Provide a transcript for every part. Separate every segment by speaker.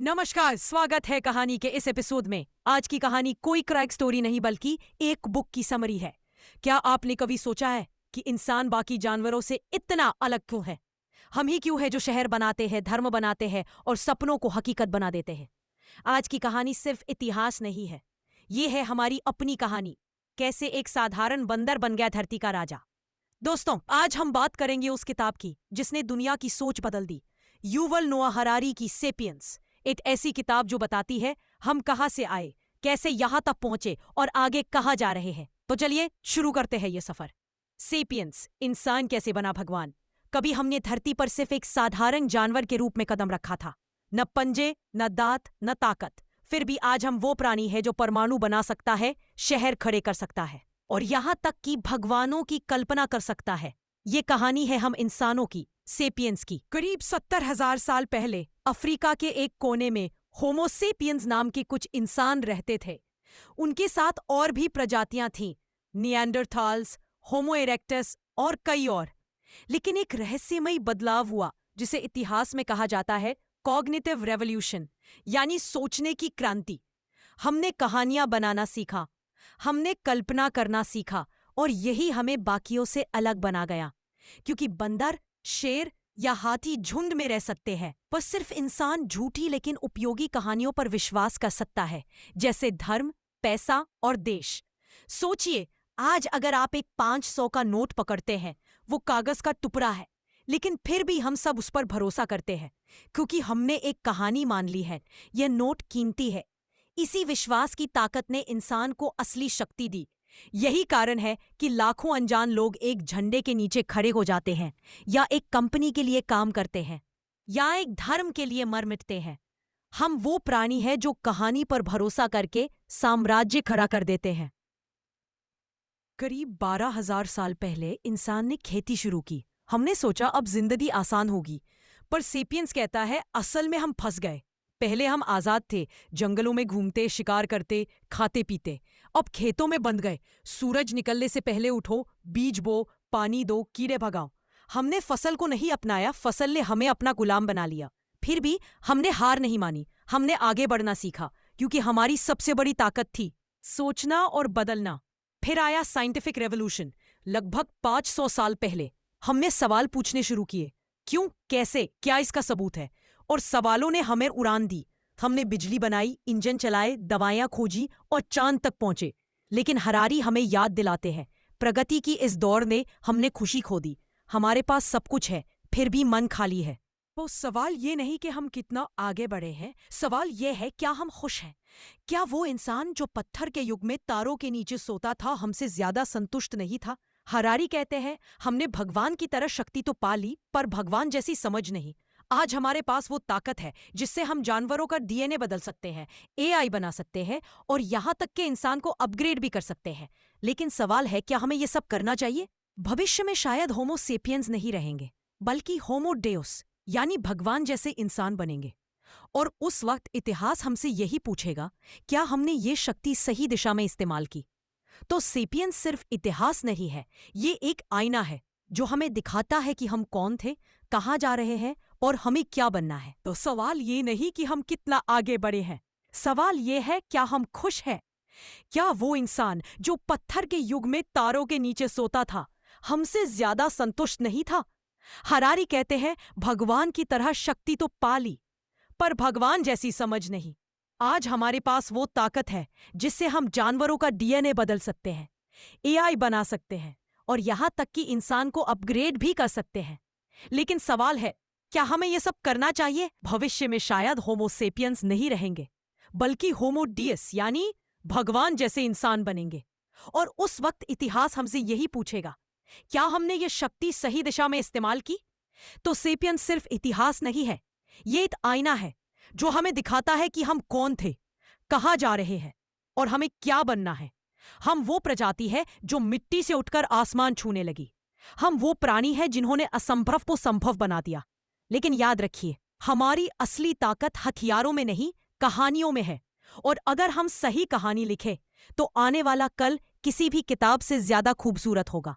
Speaker 1: नमस्कार, स्वागत है कहानी के इस एपिसोड में। आज की कहानी कोई क्रैक स्टोरी नहीं बल्कि एक बुक की समरी है। क्या आपने कभी सोचा है कि इंसान बाकी जानवरों से इतना अलग क्यों है? हम ही क्यों है जो शहर बनाते हैं, धर्म बनाते हैं और सपनों को हकीकत बना देते हैं? आज की कहानी सिर्फ इतिहास नहीं है, ये है हमारी अपनी कहानी। कैसे एक साधारण बंदर बन गया धरती का राजा। दोस्तों, आज हम बात करेंगे उस किताब की जिसने दुनिया की सोच बदल दी। युवल नोआ हरारी की सेपियंस, एक ऐसी किताब जो बताती है हम कहां से आए, कैसे यहां तक पहुंचे और आगे कहां जा रहे हैं। तो चलिए शुरू करते हैं ये सफर। सेपियंस, इंसान कैसे बना भगवान। कभी हमने धरती पर सिर्फ एक साधारण जानवर के रूप में कदम रखा था। न पंजे, न दांत, न ताकत, फिर भी आज हम वो प्राणी है जो परमाणु बना सकता है, शहर खड़े कर सकता है और यहां तक कि भगवानों की कल्पना कर सकता है। ये कहानी है हम इंसानों की, सेपियंस की। करीब 70,000 साल पहले अफ्रीका के एक कोने में होमो सेपियंस नाम के कुछ इंसान रहते थे। उनके साथ और भी प्रजातियां थीं, निएंडरथाल्स, होमो इरेक्टस और कई और। लेकिन एक रहस्यमयी बदलाव हुआ जिसे इतिहास में कहा जाता है कॉग्निटिव रेवोल्यूशन, यानी सोचने की क्रांति। हमने कहानियां बनाना सीखा, हमने कल्पना करना सीखा और यही हमें बाकियों से अलग बना गया। क्योंकि बंदर, शेर या हाथी झुंड में रह सकते हैं, पर सिर्फ इंसान झूठी लेकिन उपयोगी कहानियों पर विश्वास कर सकता है, जैसे धर्म, पैसा और देश। सोचिए, आज अगर आप एक 500 का नोट पकड़ते हैं, वो कागज का टुकड़ा है, लेकिन फिर भी हम सब उस पर भरोसा करते हैं क्योंकि हमने एक कहानी मान ली है, यह नोट कीमती है। इसी विश्वास की ताकत ने इंसान को असली शक्ति दी। यही कारण है कि लाखों अनजान लोग एक झंडे के नीचे खड़े हो जाते हैं, या एक कंपनी के लिए काम करते हैं, या एक धर्म के लिए मर मिटते हैं। हम वो प्राणी हैं जो कहानी पर भरोसा करके साम्राज्य खड़ा कर देते हैं। करीब 12,000 साल पहले इंसान ने खेती शुरू की। हमने सोचा अब जिंदगी आसान होगी, पर सेपियंस कहता है असल में हम फंस गए। पहले हम आजाद थे, जंगलों में घूमते, शिकार करते, खाते पीते। अब खेतों में बंध गए, सूरज निकलने से पहले उठो, बीज बो, पानी दो, कीड़े भगाओ। हमने फसल को नहीं अपनाया, फसल ने हमें अपना गुलाम बना लिया। फिर भी हमने हार नहीं मानी, हमने आगे बढ़ना सीखा, क्योंकि हमारी सबसे बड़ी ताकत थी सोचना और बदलना। फिर आया साइंटिफिक रेवोल्यूशन, लगभग 500 साल पहले। हमने सवाल पूछने शुरू किए, क्यों, कैसे, क्या इसका सबूत है? और सवालों ने हमें उड़ान दी। हमने बिजली बनाई, इंजन चलाए, दवाइयां खोजी और चांद तक पहुंचे। लेकिन हरारी हमें याद दिलाते हैं, प्रगति की इस दौड़ ने हमने खुशी खो दी। हमारे पास सब कुछ है, फिर भी मन खाली है। तो सवाल ये नहीं कि हम कितना आगे बढ़े हैं, सवाल ये है क्या हम खुश हैं? क्या वो इंसान जो पत्थर के युग में तारों के नीचे सोता था हमसे ज्यादा संतुष्ट नहीं था? हरारी कहते हैं हमने भगवान की तरह शक्ति तो पा ली, पर भगवान जैसी समझ नहीं। आज हमारे पास वो ताकत है जिससे हम जानवरों का डीएनए बदल सकते हैं, एआई बना सकते हैं और यहां तक के इंसान को अपग्रेड भी कर सकते हैं। लेकिन सवाल है, क्या हमें ये सब करना चाहिए? भविष्य में शायद होमो सेपियंस नहीं रहेंगे, बल्कि होमो डेउस, यानी भगवान जैसे इंसान बनेंगे। और उस वक्त इतिहास हमसे यही पूछेगा, क्या हमने ये शक्ति सही दिशा में इस्तेमाल की? तो सेपियंस सिर्फ इतिहास नहीं है, ये एक आईना है जो हमें दिखाता है कि हम कौन थे, कहां जा रहे हैं और हमें क्या बनना है। तो सवाल ये नहीं कि हम कितना आगे बढ़े हैं, सवाल ये है क्या हम खुश हैं? क्या वो इंसान जो पत्थर के युग में तारों के नीचे सोता था हमसे ज्यादा संतुष्ट नहीं था? हरारी कहते हैं भगवान की तरह शक्ति तो पा ली, पर भगवान जैसी समझ नहीं। आज हमारे पास वो ताकत है जिससे हम जानवरों का डीएनए बदल सकते हैं, एआई बना सकते हैं और यहां तक कि इंसान को अपग्रेड भी कर सकते हैं। लेकिन सवाल है, क्या हमें ये सब करना चाहिए? भविष्य में शायद होमो सेपियंस नहीं रहेंगे, बल्कि होमो डियस, यानी भगवान जैसे इंसान बनेंगे। और उस वक्त इतिहास हमसे यही पूछेगा, क्या हमने ये शक्ति सही दिशा में इस्तेमाल की? तो सेपियंस सिर्फ इतिहास नहीं है, ये एक आईना है जो हमें दिखाता है कि हम कौन थे, कहां जा रहे हैं और हमें क्या बनना है। हम वो प्रजाति है जो मिट्टी से उठकर आसमान छूने लगी। हम वो प्राणी है जिन्होंने असंभव को संभव बना दिया। लेकिन याद रखिए, हमारी असली ताकत हथियारों में नहीं, कहानियों में है। और अगर हम सही कहानी लिखें तो आने वाला कल किसी भी किताब से ज्यादा खूबसूरत होगा।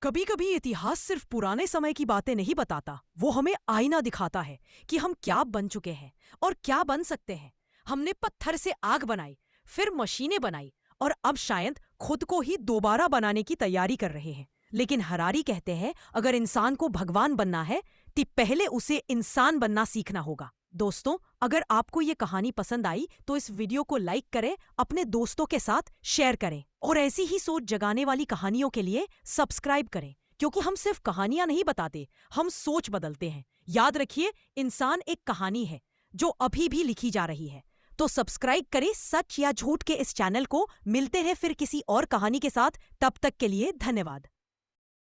Speaker 1: कभी कभी इतिहास सिर्फ पुराने समय की बातें नहीं बताता, वो हमें आईना दिखाता है कि हम क्या बन चुके हैं और क्या बन सकते हैं। हमने पत्थर से आग बनाई, फिर मशीनें बनाई और अब शायद खुद को ही दोबारा बनाने की तैयारी कर रहे हैं। लेकिन हरारी कहते हैं अगर इंसान को भगवान बनना है तो पहले उसे इंसान बनना सीखना होगा। दोस्तों, अगर आपको ये कहानी पसंद आई तो इस वीडियो को लाइक करें, अपने दोस्तों के साथ शेयर करें और ऐसी ही सोच जगाने वाली कहानियों के लिए सब्सक्राइब करें, क्योंकि हम सिर्फ कहानियां नहीं बताते, हम सोच बदलते हैं। याद रखिए, इंसान एक कहानी है जो अभी भी लिखी जा रही है। तो सब्सक्राइब करें सच या झूठ के इस चैनल को। मिलते हैं फिर किसी और कहानी के साथ, तब तक के लिए धन्यवाद।